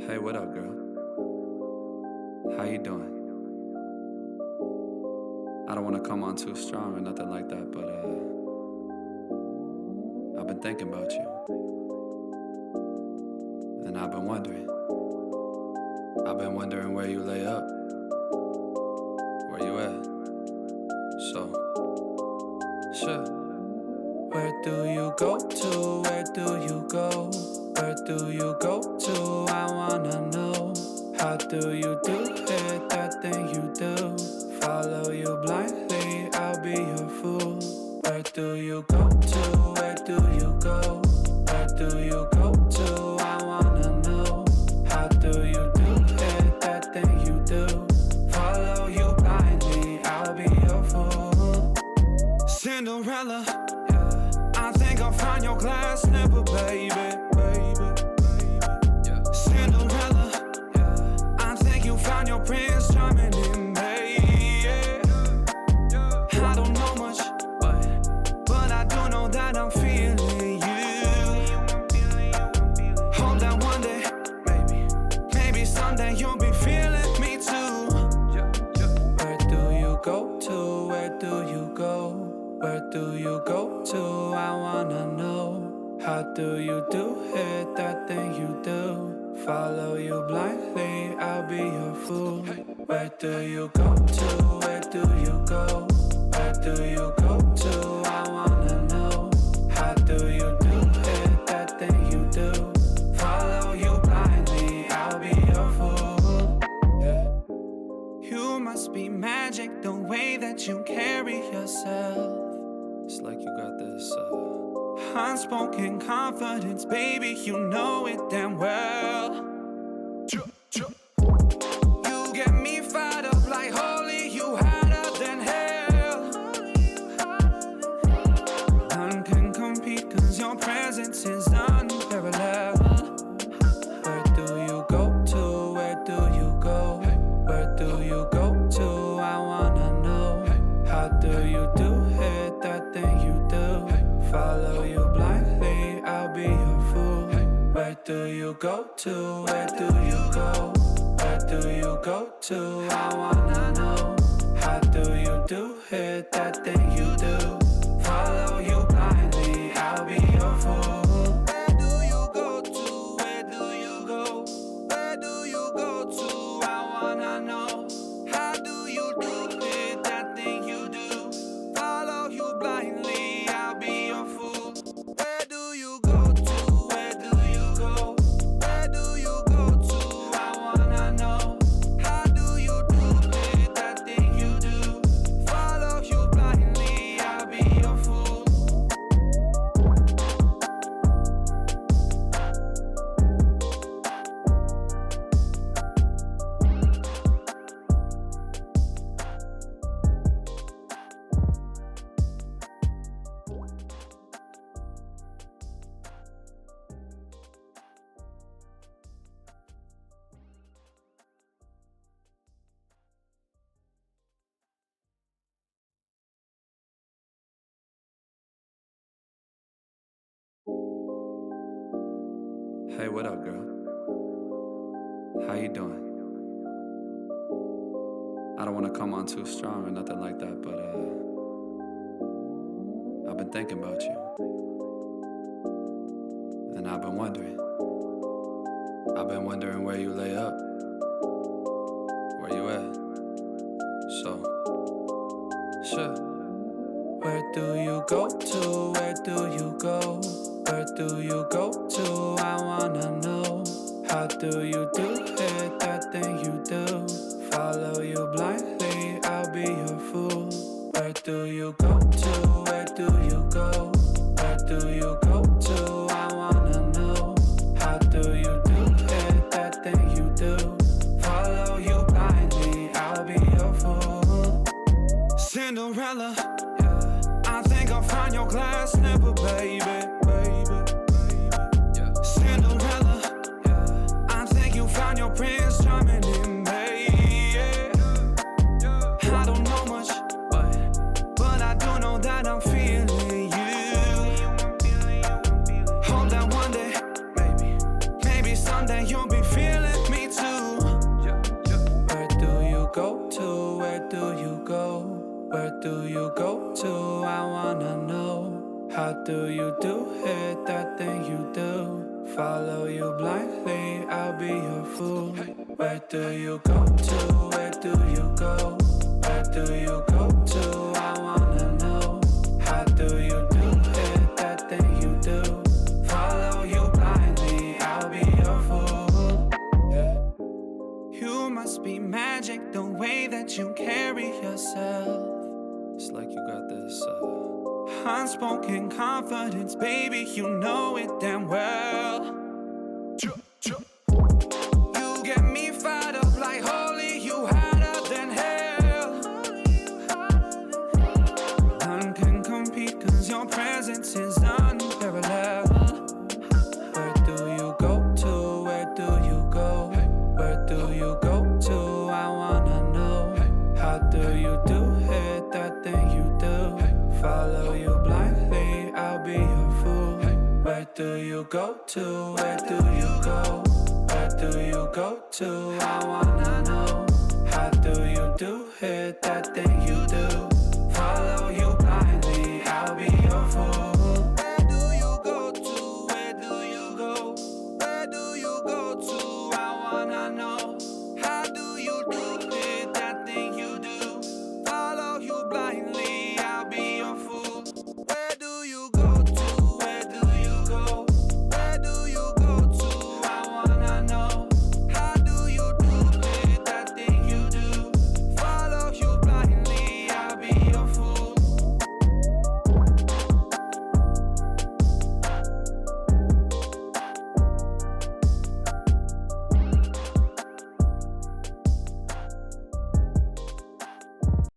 Hey, what up, girl? How you doing? I don't want to come on too strong or nothing like that, but I've been thinking about you. And I've been wondering where you lay up. Where you at? So, sure. Where do you go to? Where do you go? Where do you go to? I wanna know. How do you do it? That thing you do. Follow you blindly, I'll be your fool. Where do you go to? Where do you go? Where do you go to? I wanna know. How do you do it? That thing you do. Follow you blindly, I'll be your fool. Cinderella, I think I'll find your glass slipper, baby. Cinderella, I think you found your prince charming in me. I don't know much, but I do know that I'm feeling you. Hope that one day, maybe someday you'll be feeling me too. Where do you go to? Where do you go? Where do you go to? I wanna know. How do you do it? That thing you do. Follow you blindly, I'll be your fool. Where do you go to? Where do you go? Where do you go to? I wanna know. How do you do it? That thing you do. Follow you blindly, I'll be your fool. You must be magic, the way that you carry yourself. It's like you got this unspoken confidence, baby, you know it damn well. You get me fired up like holy, you hotter than hell. None can compete cause your presence is unparalleled. Where do you go to? Where do you go? Where do you go to? I wanna know. How do you do it? That thing you do. Follow you blindly, I'll be your fool. Where do you go to? Where do you go? Where do you go to? I wanna know. How do you do it? That thing you do. Follow you blindly, I'll be your fool. Where do you go to? Where do you go? Where do you go to? I wanna know. How do you do it? That thing you do. Follow you blindly, I'll be your fool. Where do you go to? Where do you go? Where do you go to? I wanna know. How do you do it? That thing you do. Follow you blindly, I'll be your fool. Hey, what up, girl? How you doing? I don't want to come on too strong or nothing like that, but I've been thinking about you. And I've been wondering where you lay up. Where you at? So, sure. Where do you go to? Where do you go? Where do you go to? I wanna know. How do you do it? That thing you do. Follow you blindly, I'll be your fool. Where do you go to? Where do you go? Where do you go to? I wanna know. How do you do it? That thing you do. Follow you blindly, I'll be your fool. Cinderella, I think I'll find your glass slipper, baby. Cinderella, I think you found your prince charming in me. I don't know much, but I do know that I'm feeling you. Hope that one day, maybe someday you'll be feeling do you go to? I wanna know. How do you do it, that thing you do? Follow you blindly, I'll be your fool. Where do you go to? Where do you go? Where do you go to? I wanna know. How do you do it, that thing you do? Follow you blindly, I'll be your fool. You must be magic, the way that you carry yourself. It's like you got this unspoken confidence, baby, you know it damn well. You get me fired up like holy, you hotter than hell. None can compete, cause your presence is unparalleled. Where do you go to? Where do you go? Where do you go to? I wanna know. How do you do it, that thing you do? Follow you blindly, I'll be your fool. Where do you go to? Where do you go? Where do you go to? I wanna know. How do you do it, that thing